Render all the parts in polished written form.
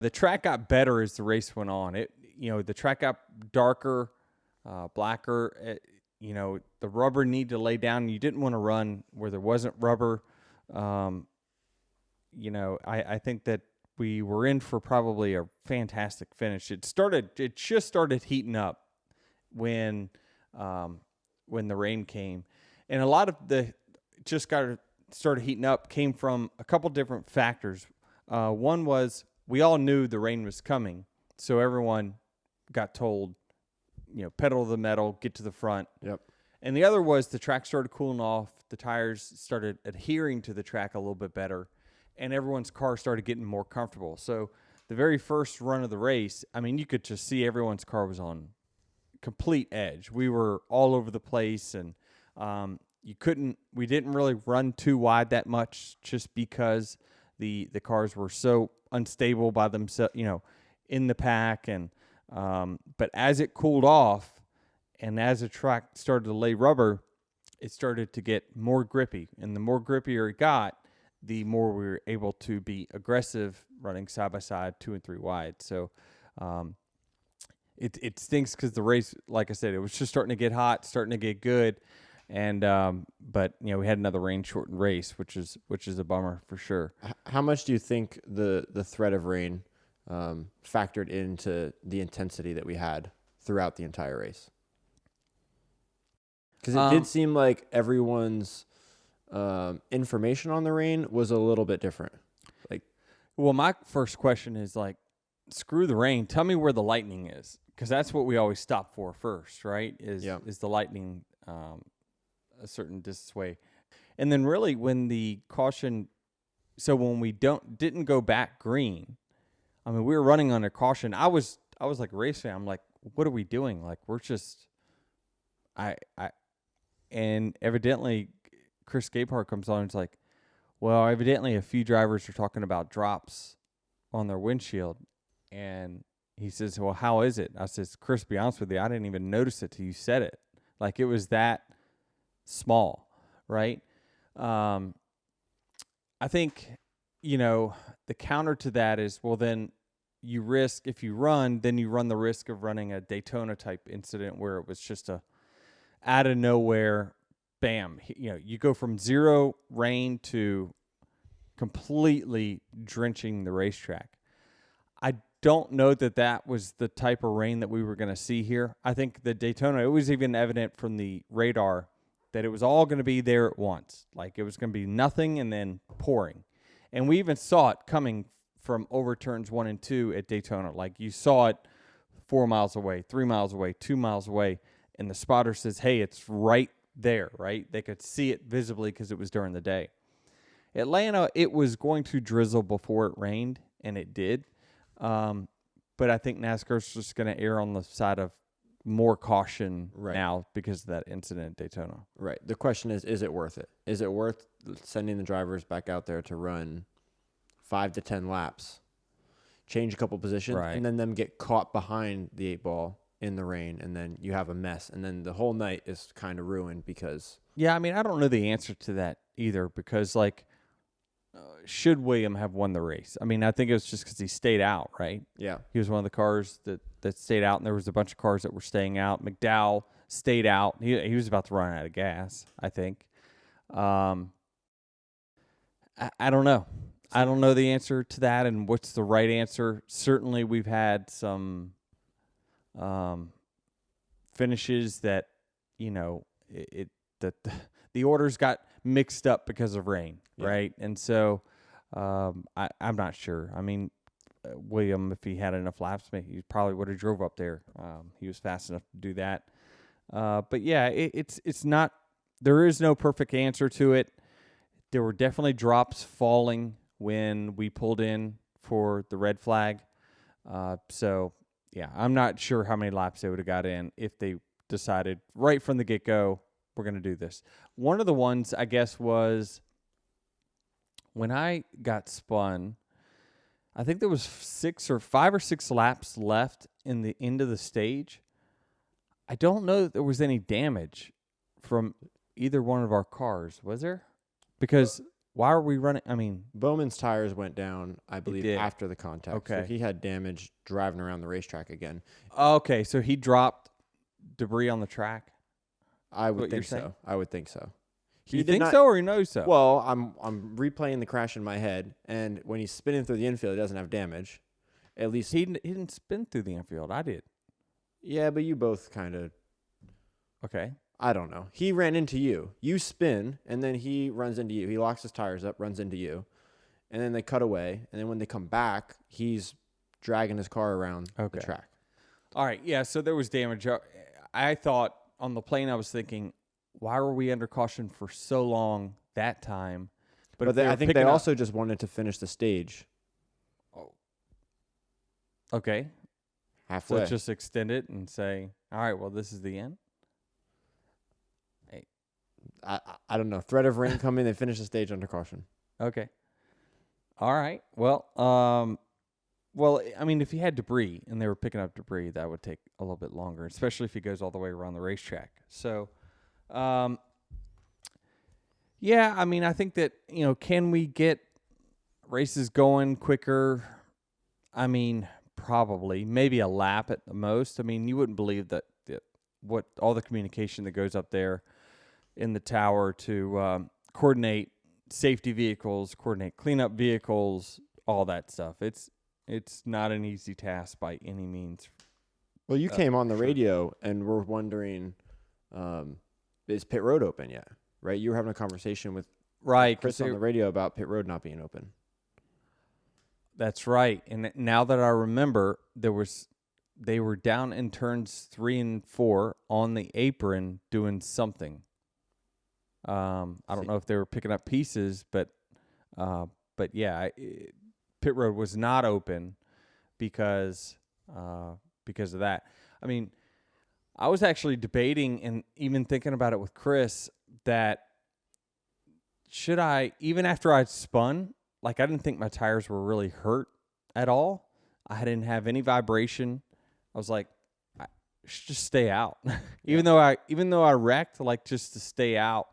The track got better as the race went on. The track got darker, blacker. The rubber needed to lay down. You didn't want to run where there wasn't rubber. I think that we were in for probably a fantastic finish. It just started heating up when the rain came, and a lot of started heating up came from a couple different factors. One was we all knew the rain was coming, so everyone got told, pedal to the metal, get to the front. Yep. And the other was the track started cooling off, the tires started adhering to the track a little bit better, and everyone's car started getting more comfortable. So the very first run of the race, you could just see everyone's car was on complete edge. We were all over the place, and we didn't really run too wide that much just because the cars were so unstable by themselves, in the pack. And but as it cooled off and as the track started to lay rubber, it started to get more grippy. And the more grippier it got, the more we were able to be aggressive running side by side, 2 and 3 wide. So it stinks because the race, like I said, it was just starting to get hot, starting to get good. And but we had another rain shortened race, which is a bummer for sure. How much do you think the threat of rain factored into the intensity that we had throughout the entire race? Because it did seem like everyone's information on the rain was a little bit different. Well, my first question is screw the rain. Tell me where the lightning is, because that's what we always stop for first, right? Is the lightning a certain distance away? And then really when the caution, so when we didn't go back green, we were running under caution. I was like a race fan. I'm like, what are we doing? We're just, and evidently Chris Gabehart comes on and it's like, well, evidently a few drivers are talking about drops on their windshield. And he says, well, how is it? I says, Chris, be honest with you, I didn't even notice it till you said it. It was that small, right? I think, the counter to that is, well, then if you run the risk of running a Daytona type incident where it was just out of nowhere, bam, you go from zero rain to completely drenching the racetrack. I don't know that was the type of rain that we were going to see here. I think the Daytona, it was even evident from the radar that it was all going to be there at once. It was going to be nothing and then pouring. And we even saw it coming from over turns 1 and 2 at Daytona. You saw it 4 miles away, 3 miles away, 2 miles away, and the spotter says, hey, it's right there, right? They could see it visibly because it was during the day. Atlanta, it was going to drizzle before it rained, and it did. But I think NASCAR's just going to err on the side of more caution now because of that incident at Daytona. Right. The question is it worth it? Is it worth sending the drivers back out there to run 5 to 10 laps, change a couple positions, and then them get caught behind the 8 ball in the rain, and then you have a mess, and then the whole night is kind of ruined because... Yeah, I don't know the answer to that either, because, should William have won the race? I think it was just because he stayed out, right? Yeah. He was one of the cars that stayed out, and there was a bunch of cars that were staying out. McDowell stayed out. He was about to run out of gas, I think. I don't know. I don't know the answer to that and what's the right answer. Certainly we've had some finishes that, the orders got mixed up because of rain, right? And so I'm not sure. William, if he had enough laps, he probably would have drove up there. He was fast enough to do that. But yeah, it's not. There is no perfect answer to it. There were definitely drops falling when we pulled in for the red flag. So yeah, I'm not sure how many laps they would have got in if they decided right from the get-go, we're going to do this. One of the ones, I guess, was when I got spun, I think there was 5 or 6 laps left in the end of the stage. I don't know that there was any damage from either one of our cars, was there? Because why are we running? I mean, Bowman's tires went down, I believe, after the contact. Okay. So he had damage driving around the racetrack again. Okay, so he dropped debris on the track? I would think so. I would think so. You think so or you know so? Well, I'm replaying the crash in my head, and when he's spinning through the infield, he doesn't have damage. At least he didn't spin through the infield. I did. Yeah, but you both kind of. Okay. I don't know. He ran into you. You spin, and then he runs into you. He locks his tires up, runs into you, and then they cut away. And then when they come back, he's dragging his car around the track. All right. Yeah. So there was damage. I thought on the plane, I was thinking, why were we under caution for so long that time? But I think they also just wanted to finish the stage. Oh. Okay. Halfway. So just extend it and say, all right, well, this is the end. Hey. I don't know. Threat of rain coming, they finish the stage under caution. Okay. All right. Well, I mean, if he had debris and they were picking up debris, that would take a little bit longer, especially if he goes all the way around the racetrack. So, yeah, I mean, I think that, can we get races going quicker? I mean, probably. Maybe a lap at the most. I mean, you wouldn't believe that what all the communication that goes up there in the tower to coordinate safety vehicles, coordinate cleanup vehicles, all that stuff. It's not an easy task by any means. Well, you came on the radio and were wondering, is pit road open yet? Right? You were having a conversation with Chris on the radio about pit road not being open. That's right. And now that I remember, they were down in turns 3 and 4 on the apron doing something. I don't know if they were picking up pieces, but yeah, pit road was not open because of that. I mean, I was actually debating and even thinking about it with Chris that should I, even after I'd spun, like I didn't think my tires were really hurt at all. I didn't have any vibration. I was like, I should just stay out. even though I wrecked, like just to stay out,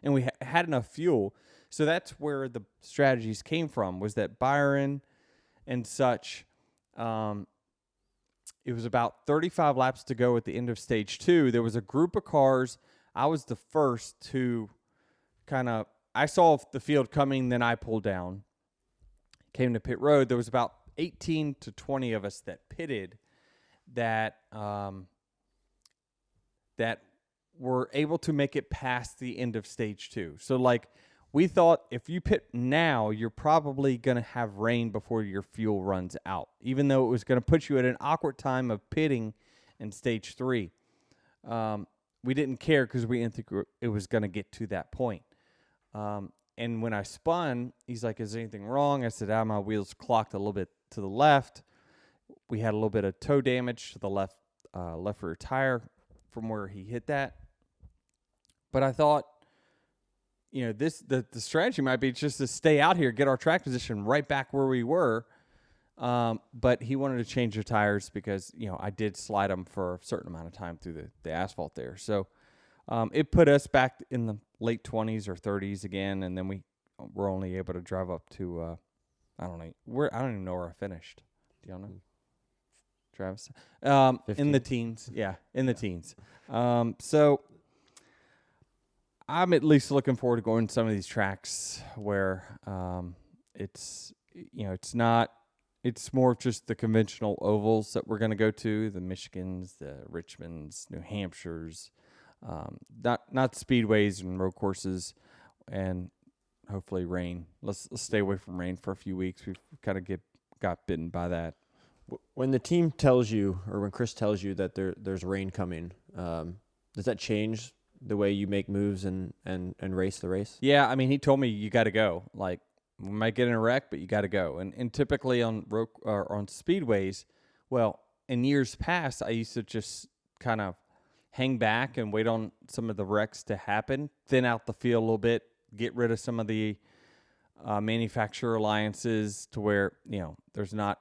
and we had enough fuel. So that's where the strategies came from, was that Byron and such, it was about 35 laps to go at the end of stage 2. There was a group of cars. I was the first to I saw the field coming, then I pulled down. Came to pit road. There was about 18 to 20 of us that pitted that were able to make it past the end of stage 2. So, like, we thought if you pit now, you're probably going to have rain before your fuel runs out, even though it was going to put you at an awkward time of pitting in stage 3. We didn't care because we didn't think it was going to get to that point. And when I spun, he's like, is anything wrong? I said, my wheels clocked a little bit to the left. We had a little bit of toe damage to the left rear tire from where he hit that. But I thought, the strategy might be just to stay out here, get our track position right back where we were. But he wanted to change the tires because, I did slide them for a certain amount of time through the asphalt there. So it put us back in the late 20s or 30s again, and then we were only able to drive up to, I don't even know where I finished. Do y'all know? Travis? In the teens. Yeah, in the teens. So I'm at least looking forward to going to some of these tracks where it's more just the conventional ovals that we're going to go to, the Michigans, the Richmonds, New Hampshires, not speedways and road courses, and hopefully rain. Let's stay away from rain for a few weeks. We've kind of got bitten by that. When the team tells you, or when Chris tells you that there's rain coming, does that change the way you make moves and race the race? Yeah, I mean, he told me you got to go. Like, we might get in a wreck, but you got to go. And typically on road or on speedways, well, in years past, I used to just kind of hang back and wait on some of the wrecks to happen, thin out the field a little bit, get rid of some of the manufacturer alliances to where, there's not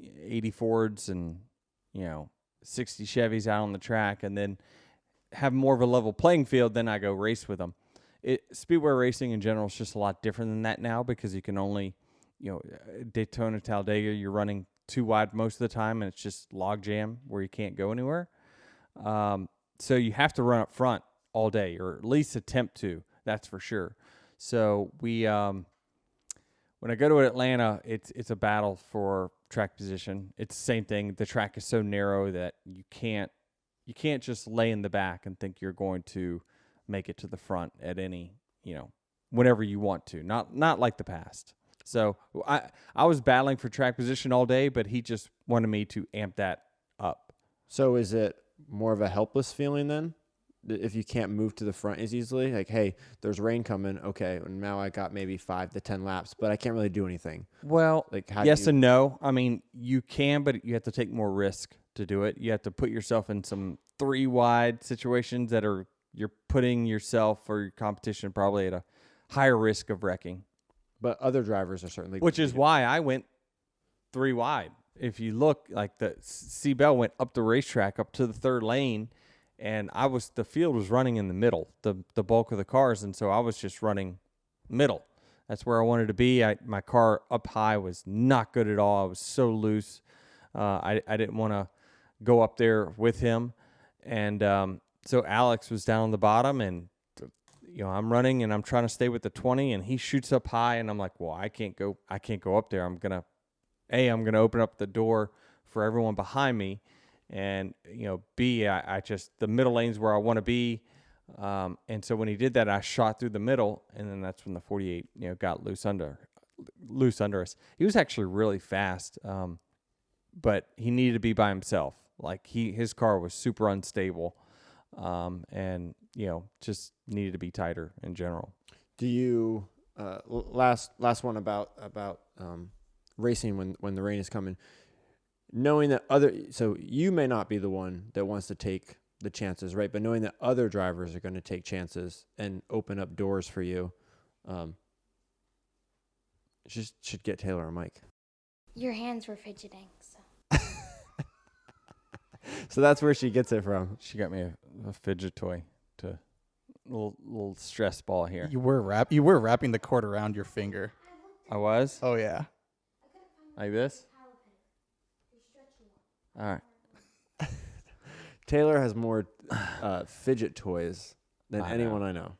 80 Fords and, 60 Chevys out on the track, and then have more of a level playing field. Then I go race with them. speedway racing in general is just a lot different than that now because you can only, Daytona, Talladega, you're running too wide most of the time, and it's just log jam where you can't go anywhere. So you have to run up front all day, or at least attempt to. That's for sure. So we, when I go to Atlanta, it's a battle for track position. It's the same thing. The track is so narrow that you can't just lay in the back and think you're going to make it to the front at any, whenever you want to. Not like the past. So I was battling for track position all day, but he just wanted me to amp that up. So is it more of a helpless feeling then? If you can't move to the front as easily, like, hey, there's rain coming. Okay, and now I got maybe 5 to 10 laps, but I can't really do anything. Well, like, yes and no. I mean, you can, but you have to take more risk to do it. You have to put yourself in some 3 wide situations that you're putting yourself or your competition probably at a higher risk of wrecking. But other drivers are certainly, which is why I went 3 wide. If you look, like the C-Bell went up the racetrack up to the 3rd lane. And the field was running in the middle, the bulk of the cars, and so I was just running middle. That's where I wanted to be. My car up high was not good at all. I was so loose. I didn't want to go up there with him. And so Alex was down on the bottom, and I'm running, and I'm trying to stay with the 20, and he shoots up high, and I'm like, well, I can't go up there. I'm gonna open up the door for everyone behind me. And, B, I just, the middle lane's where I want to be. And so when he did that, I shot through the middle, and then that's when the 48, got loose under us. He was actually really fast, but he needed to be by himself. Like his car was super unstable, and, just needed to be tighter in general. Do you, last one about racing when the rain is coming, knowing that so you may not be the one that wants to take the chances, right? But knowing that other drivers are going to take chances and open up doors for you, just should get Taylor a mic. Your hands were fidgeting, so. So that's where she gets it from. She got me a fidget toy, to little stress ball here. You were wrapping the cord around your finger. I was? Oh yeah. Like this? All right. Taylor has more fidget toys than anyone I know.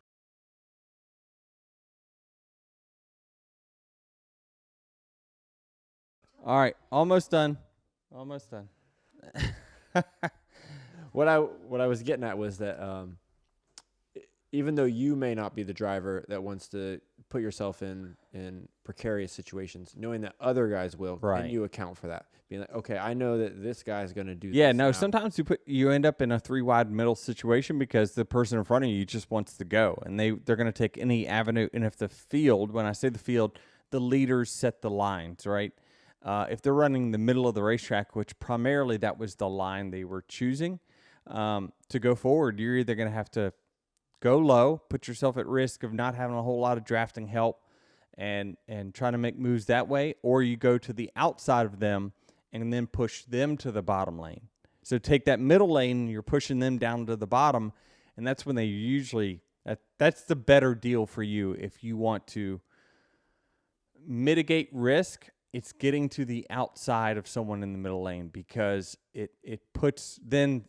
All right, almost done. What I was getting at was that even though you may not be the driver that wants to put yourself in precarious situations, knowing that other guys will, right, and you account for that. Being like, okay, I know that this guy's going to do this. Yeah, no, now. sometimes you end up in a 3 wide middle situation because the person in front of you just wants to go, and they're going to take any avenue. And if the field, when I say the field, the leaders set the lines, right? If they're running the middle of the racetrack, which primarily that was the line they were choosing to go forward, you're either going to have to go low, put yourself at risk of not having a whole lot of drafting help and trying to make moves that way, or you go to the outside of them and then push them to the bottom lane. So take that middle lane, you're pushing them down to the bottom, and that's when they usually that's the better deal for you if you want to mitigate risk. It's getting to the outside of someone in the middle lane, because it puts then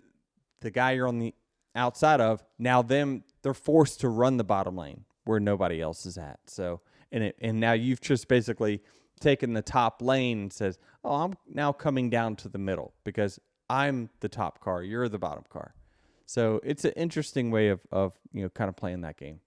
the guy you're on the outside of, now they're forced to run the bottom lane where nobody else is at. So and now you've just basically taken the top lane and says, oh, I'm now coming down to the middle because I'm the top car, you're the bottom car. So it's an interesting way of kind of playing that game.